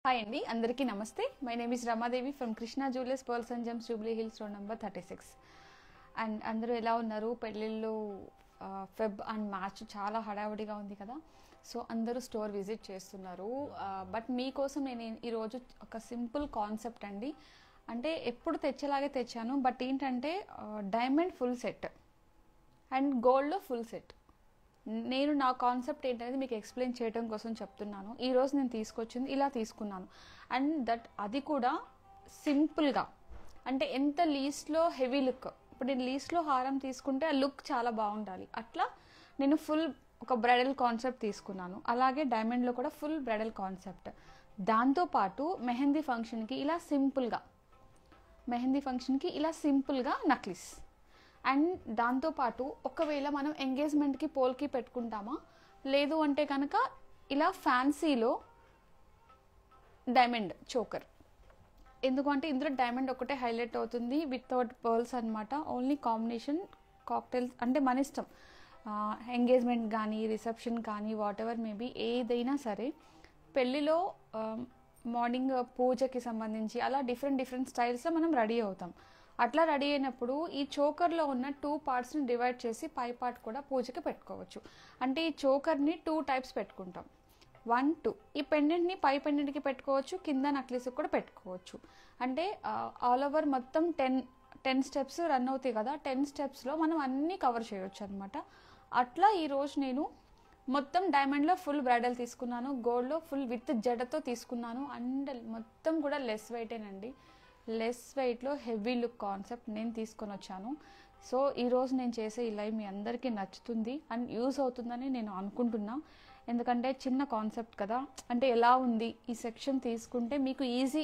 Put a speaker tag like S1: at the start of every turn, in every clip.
S1: Hi అండి, అందరికీ నమస్తే. My name is Ramadevi from Krishna jewellers pearls and gems Jubilee Hills road number 36. And అందరూ ఎలా ఉన్నారు? పెళ్ళిళ్ళు ఫెబ్ అండ్ మార్చ్ చాలా హడావుడిగా ఉంది కదా. సో అందరూ స్టోర్ విజిట్ చేస్తున్నారు. బట్ మీకోసం నేను ఈరోజు ఒక సింపుల్ కాన్సెప్ట్ అండి. అంటే ఎప్పుడు తెచ్చేలాగే తెచ్చాను, బట్ ఏంటంటే డైమండ్ ఫుల్ సెట్ అండ్ గోల్డ్లో ఫుల్ సెట్. నేను నా కాన్సెప్ట్ ఏంటనేది మీకు ఎక్స్ప్లెయిన్ చేయడం కోసం చెప్తున్నాను. ఈరోజు నేను తీసుకొచ్చింది ఇలా తీసుకున్నాను. అండ్ అది కూడా సింపుల్గా, అంటే ఎంత లీస్ట్లో హెవీ లుక్. ఇప్పుడు నేను లీస్ట్లో హారం తీసుకుంటే ఆ లుక్ చాలా బాగుండాలి. అట్లా నేను ఫుల్ ఒక బ్రైడల్ కాన్సెప్ట్ తీసుకున్నాను. అలాగే డైమండ్లో కూడా ఫుల్ బ్రైడల్ కాన్సెప్ట్. దాంతోపాటు మెహందీ ఫంక్షన్కి ఇలా సింపుల్గా నక్లిస్. అండ్ దాంతోపాటు ఒకవేళ మనం ఎంగేజ్మెంట్కి పోల్కి పెట్టుకుంటామా, లేదు అంటే కనుక ఇలా ఫ్యాన్సీలో డైమండ్ చోకర్. ఎందుకంటే ఇందులో డైమండ్ ఒకటే హైలైట్ అవుతుంది వితౌట్ పర్ల్స్ అనమాట. ఓన్లీ కాంబినేషన్ కాక్టైల్స్, అంటే మన ఇష్టం. ఎంగేజ్మెంట్ కానీ రిసెప్షన్ కానీ వాట్ ఎవర్ మేబీ ఏదైనా సరే, పెళ్ళిలో మార్నింగ్ పూజకి సంబంధించి అలా డిఫరెంట్ స్టైల్స్లో మనం రెడీ అవుతాం. అట్లా రెడీ అయినప్పుడు ఈ చోకర్లో ఉన్న 2 పార్ట్స్ని డివైడ్ చేసి పై పార్ట్ కూడా పూజకి పెట్టుకోవచ్చు. అంటే ఈ చోకర్ని 2 టైప్స్ పెట్టుకుంటాం. 1, 2. ఈ పెండెంట్ని పై పెండెంట్కి పెట్టుకోవచ్చు, కింద నక్లీస్కి కూడా పెట్టుకోవచ్చు. అంటే ఆల్ ఓవర్ మొత్తం 10 స్టెప్స్ రన్ అవుతాయి కదా. 10 స్టెప్స్లో మనం అన్నీ కవర్ చేయవచ్చు అనమాట. అట్లా ఈరోజు నేను మొత్తం డైమండ్లో ఫుల్ బ్రైడల్ తీసుకున్నాను, గోల్డ్లో ఫుల్ విత్ జడతో తీసుకున్నాను. అండ్ మొత్తం కూడా లెస్ వెయిటేనండి. లెస్ వెయిట్లో హెవీ లుక్ కాన్సెప్ట్ నేను తీసుకొని వచ్చాను. సో ఈరోజు నేను చేసే ఈ లైవ్ మీ అందరికీ నచ్చుతుంది అండ్ యూజ్ అవుతుందని నేను అనుకుంటున్నా. ఎందుకంటే చిన్న కాన్సెప్ట్ కదా, అంటే ఎలా ఉంది ఈ సెక్షన్ తీసుకుంటే మీకు ఈజీ,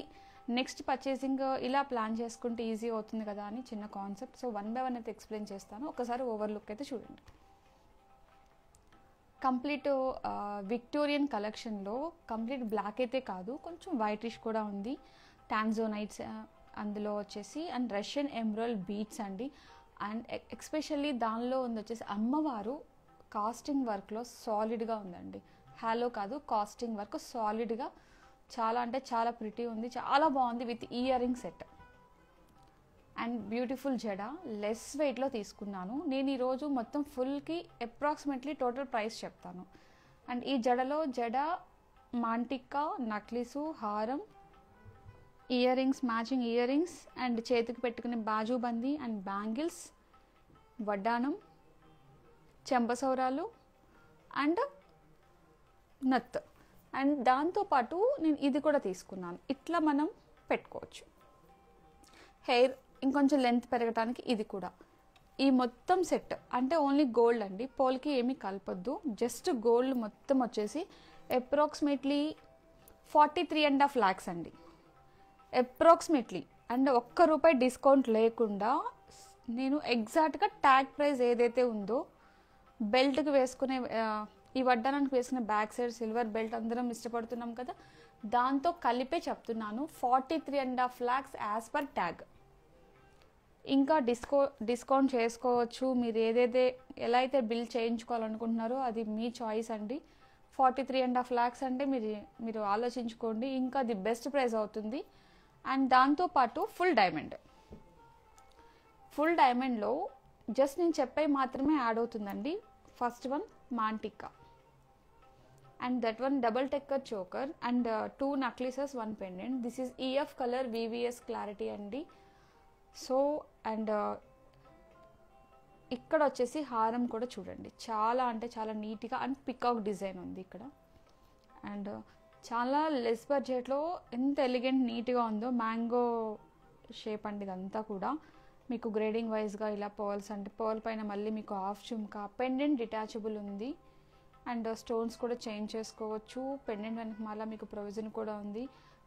S1: నెక్స్ట్ పర్చేసింగ్ ఇలా ప్లాన్ చేసుకుంటే ఈజీ అవుతుంది కదా అని చిన్న కాన్సెప్ట్. సో 1 by 1 అయితే ఎక్స్ప్లెయిన్ చేస్తాను. ఒకసారి ఓవర్ లుక్ అయితే చూడండి. కంప్లీట్ విక్టోరియన్ కలెక్షన్లో కంప్లీట్ బ్లాక్ అయితే కాదు, కొంచెం వైటిష్ కూడా ఉంది. టాన్జోనైట్స్ అందులో వచ్చేసి అండ్ రష్యన్ ఎమరల్డ్ బీట్స్ అండి. అండ్ ఎస్పెషల్లీ దానిలో ఉంది వచ్చేసి అమ్మవారు కాస్టింగ్ వర్క్లో సాలిడ్గా ఉందండి. హాలో కాదు, కాస్టింగ్ వర్క్ సాలిడ్గా చాలా అంటే చాలా ప్రిటీ ఉంది, చాలా బాగుంది. With ear ring set and beautiful జడ లెస్ వెయిట్లో తీసుకున్నాను. నేను ఈరోజు మొత్తం ఫుల్కి అప్రాక్సిమేట్లీ టోటల్ ప్రైస్ చెప్తాను. అండ్ ఈ జడ మాంటిక్కా, నక్లీసు, హారం, ear rings, matching ear rings and చేతికి పెట్టుకునే బాజుబందీ అండ్ బ్యాంగిల్స్, వడ్డానం, చెంపసౌరాలు అండ్ నత్. అండ్ దాంతోపాటు నేను ఇది కూడా తీసుకున్నాను. ఇట్లా మనం పెట్టుకోవచ్చు. హెయిర్ ఇంకొంచెం లెంత్ పెరగడానికి ఇది కూడా. ఈ మొత్తం సెట్ అంటే ఓన్లీ గోల్డ్ అండి, పోల్కి ఏమీ కలపొద్దు. జస్ట్ గోల్డ్ మొత్తం వచ్చేసి అప్రాక్సిమేట్లీ 43.5 lakhs అండి, అప్రాక్సిమేట్లీ. అండ్ ₹1 డిస్కౌంట్ లేకుండా నేను ఎగ్జాక్ట్గా ట్యాగ్ ప్రైస్ ఏదైతే ఉందో, బెల్ట్కి వేసుకునే ఈ వడ్డానానికి వేసుకునే బ్యాక్ సైడ్ సిల్వర్ బెల్ట్ అందరం ఇష్టపడుతున్నాం కదా, దాంతో కలిపే చెప్తున్నాను. 43.5 lakhs యాజ్ పర్ ట్యాగ్. ఇంకా డిస్కౌంట్ చేసుకోవచ్చు. మీరు ఎలా అయితే బిల్ చేయించుకోవాలనుకుంటున్నారో అది మీ చాయిస్ అండి. 43.5 lakhs అంటే మీరు ఆలోచించుకోండి. ఇంకా అది బెస్ట్ ప్రైస్ అవుతుంది. అండ్ దాంతోపాటు ఫుల్ డైమండ్లో జస్ట్ నేను చెప్పే మాత్రమే యాడ్ అవుతుందండి. ఫస్ట్ వన్ మాంటిక్కా and that one double decker choker and 2 necklaces 1 pendant. This is EF colour VVS clarity అండి. సో అండ్ ఇక్కడ వచ్చేసి హారం కూడా చూడండి, చాలా అంటే చాలా నీట్గా అండ్ పికాక్ డిజైన్ ఉంది ఇక్కడ. అండ్ చాలా లెస్ బడ్జెట్లో ఎంత ఎలిగెంట్ నీట్గా ఉందో. మ్యాంగో షేప్ అండి ఇదంతా కూడా. మీకు గ్రేడింగ్ వైజ్గా ఇలా పర్ల్స్, అంటే పర్ల్ పైన మళ్ళీ మీకు హాఫ్ చుమ్కా, పెండెంట్ డిటాచబుల్ ఉంది. అండ్ స్టోన్స్ కూడా చేంజ్ చేసుకోవచ్చు. పెండెంట్ వెనక మళ్ళీ మీకు ప్రొవిజన్ కూడా ఉంది.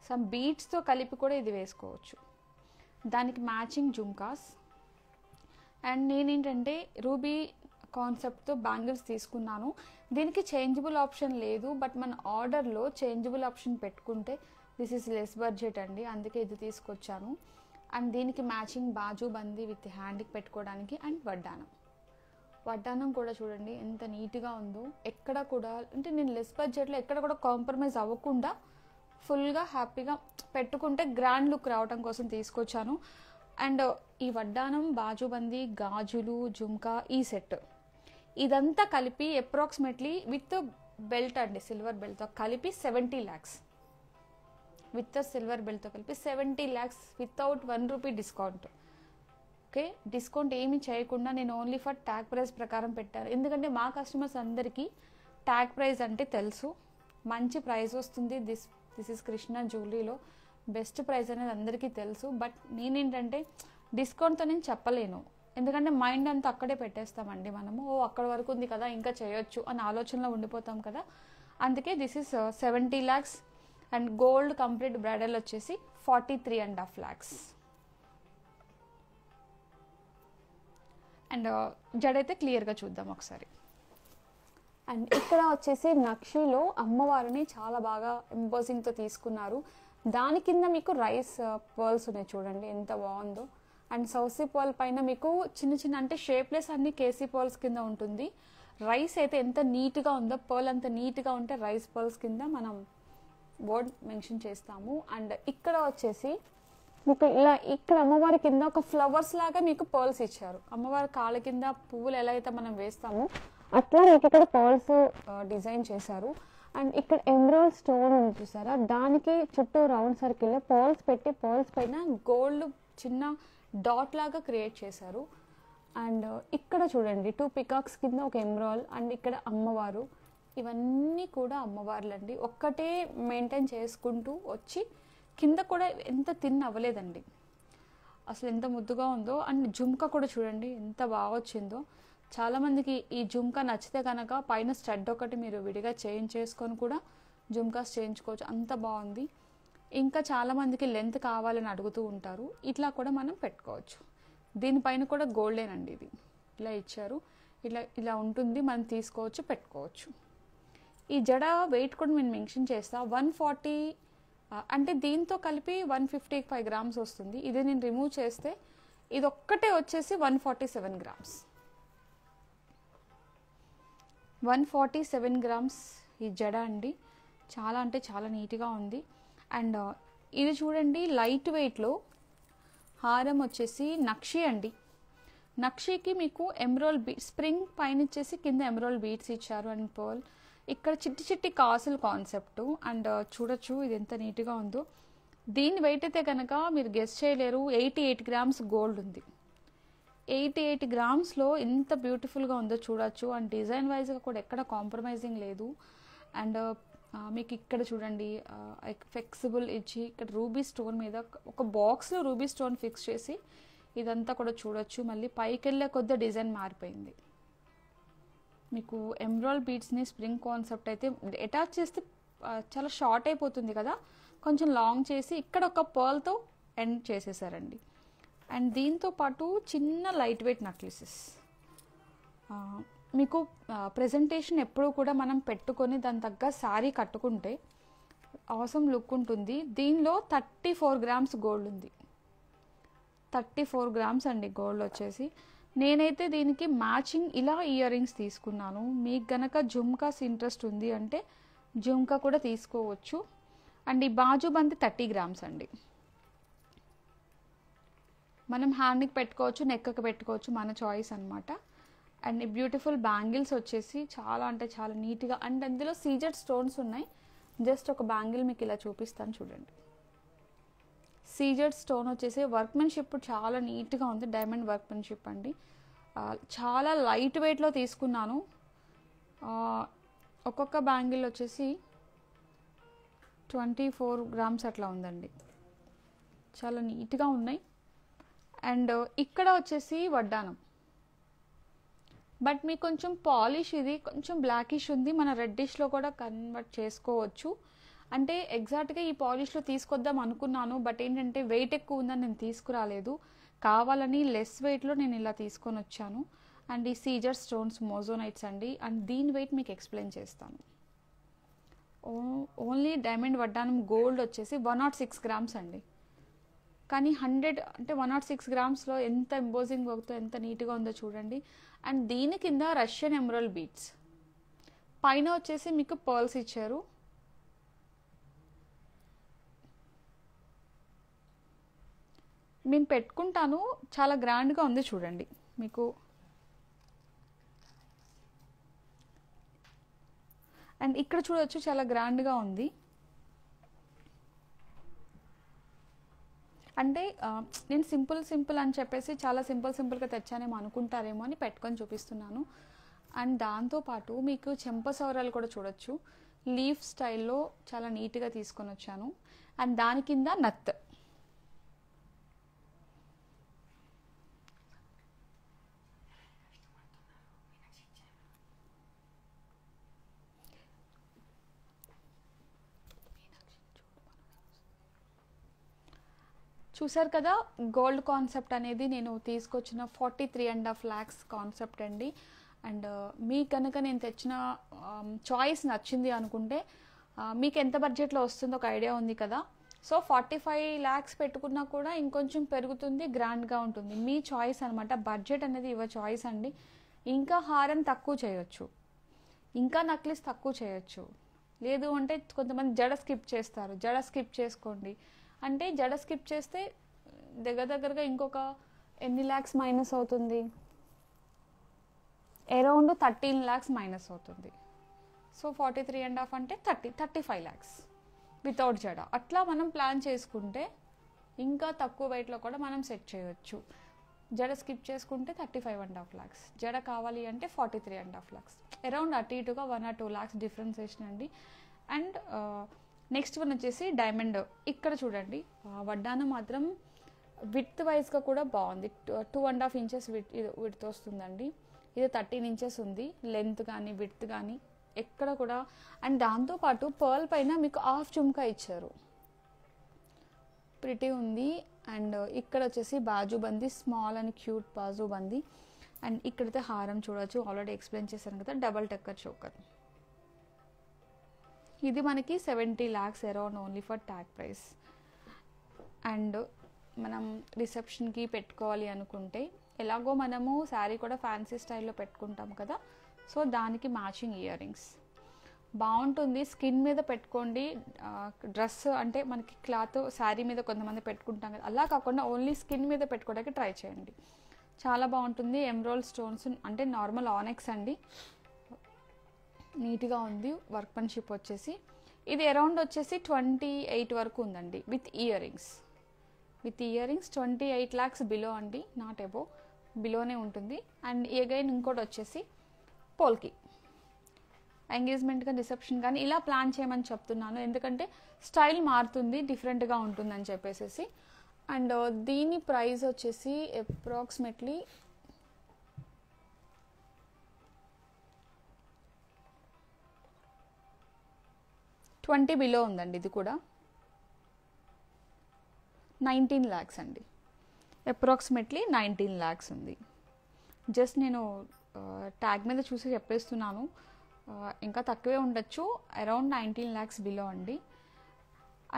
S1: సమ్ బీట్స్తో కలిపి కూడా ఇది వేసుకోవచ్చు. దానికి మ్యాచింగ్ జుమ్కాస్. అండ్ నేనేంటంటే రూబీ కాన్సెప్ట్తో బ్యాంగిల్స్ తీసుకున్నాను. దీనికి చేంజబుల్ ఆప్షన్ లేదు, బట్ మన ఆర్డర్లో చేంజబుల్ ఆప్షన్ పెట్టుకుంటే దిస్ ఈజ్ లెస్ బడ్జెట్ అండి, అందుకే ఇది తీసుకొచ్చాను. అండ్ దీనికి మ్యాచింగ్ బాజుబందీ విత్ హ్యాండ్కి పెట్టుకోవడానికి అండ్ వడ్డానం కూడా చూడండి ఎంత నీట్గా ఉందో. ఎక్కడ కూడా అంటే నేను లెస్ బడ్జెట్లో ఎక్కడ కూడా కాంప్రమైజ్ అవ్వకుండా ఫుల్గా హ్యాపీగా పెట్టుకుంటే గ్రాండ్ లుక్ రావడం కోసం తీసుకొచ్చాను. అండ్ ఈ వడ్డానం, బాజుబందీ, గాజులు, జుమ్కా, ఈ సెట్ ఇదంతా కలిపి అప్రాక్సిమేట్లీ విత్ బెల్ట్ అండి, సిల్వర్ బెల్ట్తో కలిపి 70 lakhs. విత్ సిల్వర్ బెల్ట్తో కలిపి 70 lakhs without 1 rupee discount. Okay, discount ఏమీ చేయకుండా నేను ఓన్లీ ఫర్ ట్యాగ్ ప్రైస్ ప్రకారం పెట్టాను. ఎందుకంటే మా కస్టమర్స్ అందరికీ ట్యాగ్ ప్రైస్ అంటే తెలుసు, మంచి ప్రైస్ వస్తుంది. దిస్ ఇస్ కృష్ణ జ్యువెలరీలో బెస్ట్ ప్రైస్ అనేది అందరికీ తెలుసు. బట్ నేనేంటంటే డిస్కౌంట్తో నేను చెప్పలేను, ఎందుకంటే మైండ్ అంతా అక్కడే పెట్టేస్తామండి మనము. అక్కడ వరకు ఉంది కదా ఇంకా చేయొచ్చు అని ఆలోచనలో ఉండిపోతాం కదా. అందుకే this is 70 lakhs. And gold complete bridal వచ్చేసి 43.5 lakhs. అండ్ జడైతే క్లియర్గా చూద్దాం ఒకసారి. అండ్ ఇక్కడ వచ్చేసి నక్షిలో అమ్మవారిని చాలా బాగా ఎంబోసింగ్తో తీసుకున్నారు. దాని కింద మీకు రైస్ పర్ల్స్ ఉన్నాయి చూడండి ఎంత బాగుందో. అండ్ సౌసీ పర్ల్ పైన మీకు చిన్న చిన్న అంటే షేప్లెస్ అన్ని కేసీ పర్ల్స్ కింద ఉంటుంది. రైస్ అయితే ఎంత నీట్గా ఉందో, పర్ల్ అంత నీట్గా ఉంటే రైస్ పర్ల్స్ కింద మనం వర్డ్ మెన్షన్ చేస్తాము. అండ్ ఇక్కడ వచ్చేసి మీకు ఇలా ఇక్కడ అమ్మవారి కింద ఒక ఫ్లవర్స్ లాగా మీకు పర్ల్స్ ఇచ్చారు. అమ్మవారి కాళ్ళ కింద పువ్వులు ఎలా అయితే మనం వేస్తామో అట్లా మీకు ఇక్కడ పర్ల్స్ డిజైన్ చేశారు. అండ్ ఇక్కడ ఎమరాల్డ్ స్టోన్ ఉంది చూసారా, దానికి చుట్టూ రౌండ్ సర్కిల్లో పర్ల్స్ పెట్టి పర్ల్స్ పైన గోల్డ్ చిన్న డాట్ లాగా క్రియేట్ చేశారు. అండ్ ఇక్కడ చూడండి 2 పికాక్స్ కింద ఒక ఎమరాల్డ్, అండ్ ఇక్కడ అమ్మవారు. ఇవన్నీ కూడా అమ్మవార్లండి. ఒక్కటే మెయింటైన్ చేసుకుంటూ వచ్చి కింద కూడా ఎంత అవ్వలేదండి, అసలు ఎంత ముద్దుగా ఉందో. అండ్ జుమ్కా కూడా చూడండి ఎంత బాగా వచ్చిందో. చాలామందికి ఈ జుమ్కా నచ్చితే కనుక పైన స్టడ్ ఒకటి మీరు విడిగా చేంజ్ చేసుకొని కూడా జుమ్కాస్ చేయించుకోవచ్చు, అంత బాగుంది. ఇంకా చాలామందికి లెంత్ కావాలని అడుగుతూ ఉంటారు, ఇట్లా కూడా మనం పెట్టుకోవచ్చు. దీనిపైన కూడా గోల్డేనండి, ఇది ఇలా ఇచ్చారు, ఇలా ఉంటుంది, మనం తీసుకోవచ్చు పెట్టుకోవచ్చు. ఈ జడ వెయిట్ కూడా నేను మెన్షన్ చేస్తా, 140 అంటే దీంతో కలిపి 155 grams వస్తుంది. ఇది నేను రిమూవ్ చేస్తే ఇది ఒక్కటే వచ్చేసి 147 grams. 147 grams ఈ జడ అండి, చాలా అంటే చాలా నీట్గా ఉంది. అండ్ ఇది చూడండి లైట్ వెయిట్లో హారం వచ్చేసి నక్షి అండి. నక్షికి మీకు ఎమరాల్డ్ బీట్స్ స్ప్రింగ్ పైన ఇచ్చేసి కింద ఎమరాల్డ్ బీట్స్ ఇచ్చారు. అండ్ పర్ల్ ఇక్కడ చిట్టి చిట్టి కాసులు కాన్సెప్ట్. అండ్ చూడొచ్చు ఇది ఎంత నీట్గా ఉందో. దీని వెయిట్ అయితే కనుక మీరు గెస్ చేయలేరు, 88 grams గోల్డ్ ఉంది. 88 grams ఎంత బ్యూటిఫుల్గా ఉందో చూడొచ్చు. అండ్ డిజైన్ వైజ్గా కూడా ఎక్కడ కాంప్రమైజింగ్ లేదు. అండ్ మీకు ఇక్కడ చూడండి ఫ్లెక్సిబుల్ ఇచ్చి ఇక్కడ రూబీ స్టోన్ మీద ఒక బాక్స్లో రూబీ స్టోన్ ఫిక్స్ చేసి ఇదంతా కూడా చూడొచ్చు. మళ్ళీ పైకి వెళ్ళే కొద్ది డిజైన్ మారిపోయింది. మీకు ఎమరాల్డ్ బీడ్స్ని స్ప్రింగ్ కాన్సెప్ట్ అయితే అటాచ్ చేస్తే చాలా షార్ట్ అయిపోతుంది కదా, కొంచెం లాంగ్ చేసి ఇక్కడ ఒక పర్ల్తో ఎండ్ చేసేసారండి. అండ్ దీంతో పాటు చిన్న లైట్ వెయిట్ నెక్లెసెస్. మీకు ప్రెజెంటేషన్ ఎప్పుడూ కూడా మనం పెట్టుకొని దాని తగ్గ శారీ కట్టుకుంటే అవసరం లుక్ ఉంటుంది. దీనిలో 34 grams గోల్డ్ ఉంది. 34 grams అండి గోల్డ్ వచ్చేసి. నేనైతే దీనికి మ్యాచింగ్ ఇలా ఇయర్ రింగ్స్ తీసుకున్నాను. మీకు గనక జుమ్కాస్ ఇంట్రెస్ట్ ఉంది అంటే జుమ్కా కూడా తీసుకోవచ్చు. అండ్ ఈ బాజుబంది 30 grams అండి. మనం హ్యాండ్కి పెట్టుకోవచ్చు, నెక్కి పెట్టుకోవచ్చు, మన చాయిస్ అనమాట. అండ్ ఈ బ్యూటిఫుల్ బ్యాంగిల్స్ వచ్చేసి చాలా అంటే చాలా నీట్గా. అండ్ అందులో సీజెడ్ స్టోన్స్ ఉన్నాయి. జస్ట్ ఒక బ్యాంగిల్ మీకు ఇలా చూపిస్తాను చూడండి. సీజెడ్ స్టోన్ వచ్చేసి వర్క్మెన్షిప్ చాలా నీట్గా ఉంది, డైమండ్ వర్క్మెన్షిప్ అండి. చాలా లైట్ వెయిట్లో తీసుకున్నాను. ఒక్కొక్క బ్యాంగిల్ వచ్చేసి 24 grams అట్లా ఉందండి. చాలా నీట్గా ఉన్నాయి. అండ్ ఇక్కడ వచ్చేసి వడ్డానం, బట్ మీకు కొంచెం పాలిష్, ఇది కొంచెం బ్లాకిష్ ఉంది. మన రెడ్డిష్లో కూడా కన్వర్ట్ చేసుకోవచ్చు. అంటే ఎగ్జాక్ట్గా ఈ పాలిష్లో తీసుకొద్దాం అనుకున్నాను, బట్ ఏంటంటే వెయిట్ ఎక్కువ ఉందని నేను తీసుకురాలేదు. కావాలని లెస్ వెయిట్లో నేను ఇలా తీసుకొని వచ్చాను. అండ్ ఈ సీజర్ స్టోన్స్ మోజోనైట్స్ అండి. అండ్ దీని వెయిట్ మీకు ఎక్స్ప్లెయిన్ చేస్తాను. ఓన్లీ డైమండ్ వడ్డానం గోల్డ్ వచ్చేసి 106 grams అండి. కానీ 100 అంటే 106 grams ఎంత ఎంబోజింగ్ వర్క్తో ఎంత నీట్గా ఉందో చూడండి. అండ్ దీని కింద రష్యన్ ఎమరాల్డ్ బీట్స్, పైన వచ్చేసి మీకు పర్ల్స్ ఇచ్చారు. నేను పెట్టుకుంటాను, చాలా గ్రాండ్గా ఉంది చూడండి మీకు. అండ్ ఇక్కడ చూడొచ్చు చాలా గ్రాండ్గా ఉంది. అంటే నేను సింపుల్ అని చెప్పేసి చాలా సింపుల్గా తెచ్చానేమో అనుకుంటారేమో అని పెట్టుకొని చూపిస్తున్నాను. అండ్ దాంతోపాటు మీకు చెంప సౌరాలు కూడా చూడొచ్చు, లీఫ్ స్టైల్లో చాలా నీట్గా తీసుకొని వచ్చాను. అండ్ దాని కింద నత్. చూసారు కదా, గోల్డ్ కాన్సెప్ట్ అనేది నేను తీసుకొచ్చిన 43.5 lakhs కాన్సెప్ట్ అండి. అండ్ మీకు కనుక నేను తెచ్చిన చాయిస్ నచ్చింది అనుకుంటే మీకు ఎంత బడ్జెట్లో వస్తుందో ఒక ఐడియా ఉంది కదా. సో 45 lakhs పెట్టుకున్నా కూడా ఇంకొంచెం పెరుగుతుంది, గ్రాండ్గా ఉంటుంది. మీ చాయిస్ అనమాట. బడ్జెట్ అనేది యువర్ చాయిస్ అండి. ఇంకా హారం తక్కువ చేయొచ్చు, ఇంకా నక్లిస్ తక్కువ చేయొచ్చు. లేదు అంటే కొంతమంది జడ స్కిప్ చేస్తారు, జడ స్కిప్ చేసుకోండి. అంటే జడ స్కిప్ చేస్తే దగ్గరగా ఇంకొక ఎన్ని ల్యాక్స్ మైనస్ అవుతుంది, అరౌండ్ 13 lakhs మైనస్ అవుతుంది. సో 43.5 అంటే 35 lakhs వితౌట్ జడ. అట్లా మనం ప్లాన్ చేసుకుంటే ఇంకా తక్కువ వెయిట్లో కూడా మనం సెట్ చేయొచ్చు. జడ స్కిప్ చేసుకుంటే 35.5 lakhs, జడ కావాలి అంటే 43.5 lakhs. అరౌండ్ అటు ఇటుగా 1 or 2 lakhs డిఫరెన్సేషన్ అండి. అండ్ నెక్స్ట్ వన్ వచ్చేసి డైమండ్. ఇక్కడ చూడండి, వడ్డానం మాత్రం విడ్త్ వైజ్గా కూడా బాగుంది. 2.5 inches విడ్త్ వస్తుందండి. ఇది 13 inches ఉంది లెంత్ కానీ విడ్త్ కానీ ఎక్కడ కూడా. అండ్ దాంతోపాటు పర్ల్ పైన మీకు హాఫ్ జుమ్కా ఇచ్చారు, ప్రిటీ ఉంది. అండ్ ఇక్కడ వచ్చేసి బాజుబందీ, స్మాల్ అండ్ క్యూట్ బాజుబందీ. అండ్ ఇక్కడైతే హారం చూడొచ్చు, ఆల్రెడీ ఎక్స్ప్లెయిన్ చేశాను కదా, డబల్ టెక్కర్ చోకర్. ఇది మనకి 70 lakhs around only for tag price. And మనం రిసెప్షన్కి పెట్టుకోవాలి అనుకుంటే ఎలాగో మనము శారీ కూడా ఫ్యాన్సీ స్టైల్లో పెట్టుకుంటాం కదా, సో దానికి మ్యాచింగ్ ఇయర్ రింగ్స్ బాగుంటుంది. స్కిన్ మీద పెట్టుకోండి, డ్రెస్ అంటే మనకి క్లాత్ శారీ మీద కొంతమంది పెట్టుకుంటాం కదా, అలా కాకుండా ఓన్లీ స్కిన్ మీద పెట్టుకోవడానికి ట్రై చేయండి, చాలా బాగుంటుంది. ఎమరాల్డ్ స్టోన్స్ అంటే నార్మల్ ఆనెక్స్ అండి, నీట్గా ఉంది వర్క్మెన్షిప్ వచ్చేసి. ఇది అరౌండ్ వచ్చేసి 28 వరకు ఉందండి with ear rings. 28 lakhs below అండి, నాట్ అబోవ్, బిలోనే ఉంటుంది. అండ్ అగైన్ ఇంకోటి వచ్చేసి పోల్కి ఎంగేజ్మెంట్ కానీ రిసెప్షన్ కానీ ఇలా ప్లాన్ చేయమని చెప్తున్నాను, ఎందుకంటే స్టైల్ మారుతుంది, డిఫరెంట్గా ఉంటుందని చెప్పేసి. అండ్ దీని ప్రైస్ వచ్చేసి అప్రాక్సిమేట్లీ 20 బిలో ఉందండి. ఇది కూడా 19 lakhs అండి, అప్రాక్సిమేట్లీ 19 lakhs ఉంది. జస్ట్ నేను ట్యాగ్ మీద చూసి చెప్పేస్తున్నాను, ఇంకా తక్కువే ఉండొచ్చు, అరౌండ్ 19 lakhs బిలో అండి.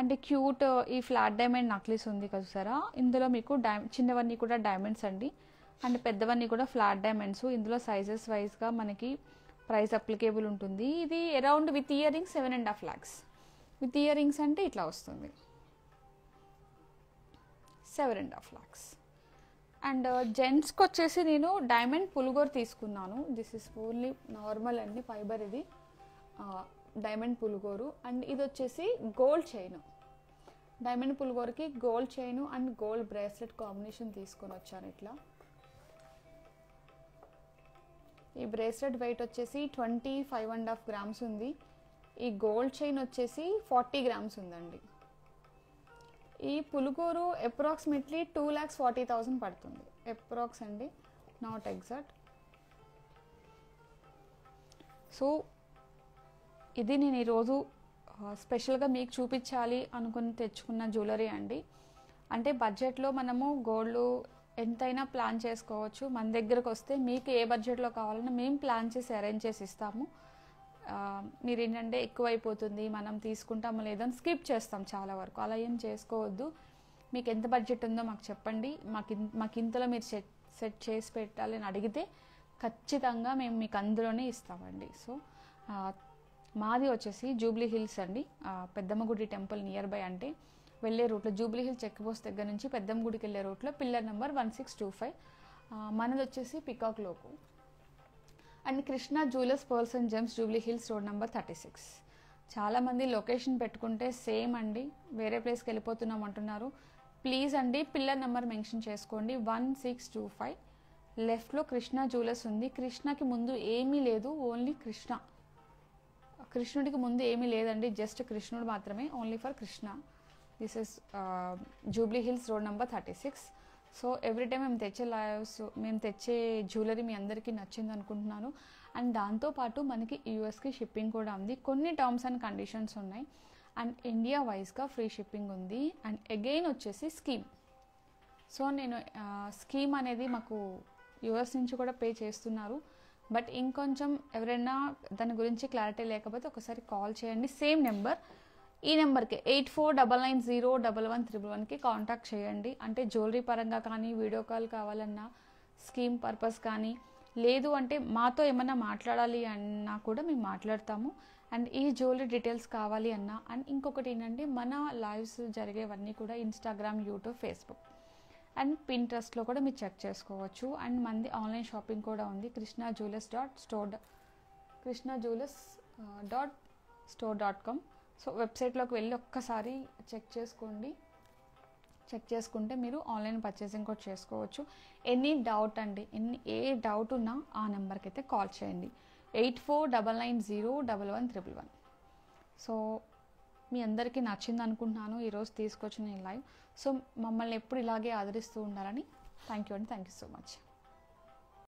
S1: అంటే క్యూట్ ఈ ఫ్లాట్ డైమండ్ నక్లీస్ ఉంది కదా సారా, ఇందులో మీకు చిన్నవన్నీ కూడా డైమండ్స్ అండి, అండ్ పెద్దవన్నీ కూడా ఫ్లాట్ డైమండ్స్. ఇందులో సైజెస్ వైజ్గా మనకి ప్రైస్ అప్లికేబుల్ ఉంటుంది. ఇది around with ear rings 7.5 lakhs. With ear rings అంటే ఇట్లా వస్తుంది 7.5 lakhs. అండ్ జెంట్స్కి వచ్చేసి నేను డైమండ్ పులుగోర్ తీసుకున్నాను. దిస్ ఇస్ ఓన్లీ నార్మల్ అండి, ఫైబర్ ఇది డైమండ్ పులుగోరు. అండ్ ఇది వచ్చేసి గోల్డ్ చైన్, డైమండ్ పులుగోర్కి gold chain and gold bracelet combination తీసుకొని వచ్చాను. ఇట్లా ఈ బ్రేస్లెట్ వెయిట్ వచ్చేసి 25.5 grams ఉంది. ఈ గోల్డ్ చైన్ వచ్చేసి 40 grams ఉందండి. ఈ పులుగోరు అప్రాక్సిమేట్లీ 2,40,000 పడుతుంది, అప్రాక్స్ అండి, నాట్ ఎగ్జాక్ట్. సో ఇది నేను ఈరోజు స్పెషల్గా మీకు చూపించాలి అనుకుని తెచ్చుకున్న జ్యువెలరీ అండి. అంటే బడ్జెట్లో మనము గోల్డ్ ఎంతైనా ప్లాన్ చేసుకోవచ్చు. మన దగ్గరకు వస్తే మీకు ఏ బడ్జెట్లో కావాలన్నా మేము ప్లాన్ చేసి అరేంజ్ చేసి ఇస్తాము. మీరు ఏంటంటే ఎక్కువైపోతుంది మనం తీసుకుంటాము లేదని స్కిప్ చేస్తాం చాలా వరకు, అలా ఏం చేసుకోవద్దు. మీకు ఎంత బడ్జెట్ ఉందో మాకు చెప్పండి, మాకు ఇంతలో మీరు సెట్ చేసి పెట్టాలి అని అడిగితే ఖచ్చితంగా మేము మీకు అందులోనే ఇస్తామండి. సో మాది వచ్చేసి జూబ్లీ హిల్స్ అండి, పెద్దమ్మ గుడి టెంపుల్ నియర్ బై, అంటే వెళ్ళే రూట్లో జూబ్లీ హిల్ చెక్ పోస్ట్ దగ్గర నుంచి పెద్దమ్మ గుడికి వెళ్ళే రూట్లో పిల్లర్ నెంబర్ 1625. మనది వచ్చేసి peacock look. And Krishna jewellers pearls and gems Jubilee Hills road number 36. చాలామంది లొకేషన్ పెట్టుకుంటే సేమ్ అండి, వేరే ప్లేస్కి వెళ్ళిపోతున్నాం అంటున్నారు. ప్లీజ్ అండి పిల్లర్ నెంబర్ మెన్షన్ చేసుకోండి. 1625 లెఫ్ట్లో కృష్ణ జ్యువెలర్స్ ఉంది. కృష్ణకి ముందు ఏమీ లేదు, ఓన్లీ కృష్ణ. కృష్ణుడికి ముందు ఏమీ లేదండి, జస్ట్ కృష్ణుడు మాత్రమే, only for Krishna. This is Jubilee Hills road number 36. So every time మేము తెచ్చే జ్యువెలరీ మీ అందరికీ నచ్చింది అనుకుంటున్నాను. అండ్ దాంతోపాటు మనకి యూఎస్కి షిప్పింగ్ కూడా ఉంది. కొన్ని టర్మ్స్ అండ్ కండిషన్స్ ఉన్నాయి. అండ్ ఇండియా వైజ్గా ఫ్రీ షిప్పింగ్ ఉంది. అండ్ అగైన్ వచ్చేసి స్కీమ్. సో నేను స్కీమ్ అనేది మాకు యూఎస్ నుంచి కూడా పే చేస్తున్నారు. బట్ ఇంకొంచెం ఎవరైనా దాని గురించి క్లారిటీ లేకపోతే ఒకసారి కాల్ చేయండి. సేమ్ నెంబర్, ఈ నెంబర్కి 8499011111కి కాంటాక్ట్ చేయండి. అంటే జ్యువెలరీ పరంగా కానీ, వీడియో కాల్ కావాలన్నా, స్కీమ్ పర్పస్ కానీ, లేదు అంటే మాతో ఏమన్నా మాట్లాడాలి అన్నా కూడా మేము మాట్లాడతాము. అండ్ ఈ జ్యువెలరీ డీటెయిల్స్ కావాలి అన్నా. అండ్ ఇంకొకటి ఏంటంటే మన లైవ్స్ జరిగేవన్నీ కూడా ఇన్స్టాగ్రామ్, యూట్యూబ్, ఫేస్బుక్ అండ్ పింట్రెస్ట్లో కూడా మీరు చెక్ చేసుకోవచ్చు. అండ్ మనది ఆన్లైన్ షాపింగ్ కూడా ఉంది. krishnajewellers.store.com. సో వెబ్సైట్లోకి వెళ్ళి ఒక్కసారి చెక్ చేసుకోండి. చెక్ చేసుకుంటే మీరు ఆన్లైన్ పర్చేసింగ్ కూడా చేసుకోవచ్చు. ఎనీ డౌట్ అండి, ఏ డౌట్ ఉన్నా ఆ నెంబర్కి అయితే కాల్ చేయండి. 8499011111. సో మీ అందరికీ నచ్చింది అనుకుంటున్నాను ఈరోజు తీసుకొచ్చిన ఈ లైవ్. సో మమ్మల్ని ఎప్పుడు ఇలాగే ఆదరిస్తూ ఉండాలని. థ్యాంక్ యూ అండి, థ్యాంక్ యూ సో మచ్.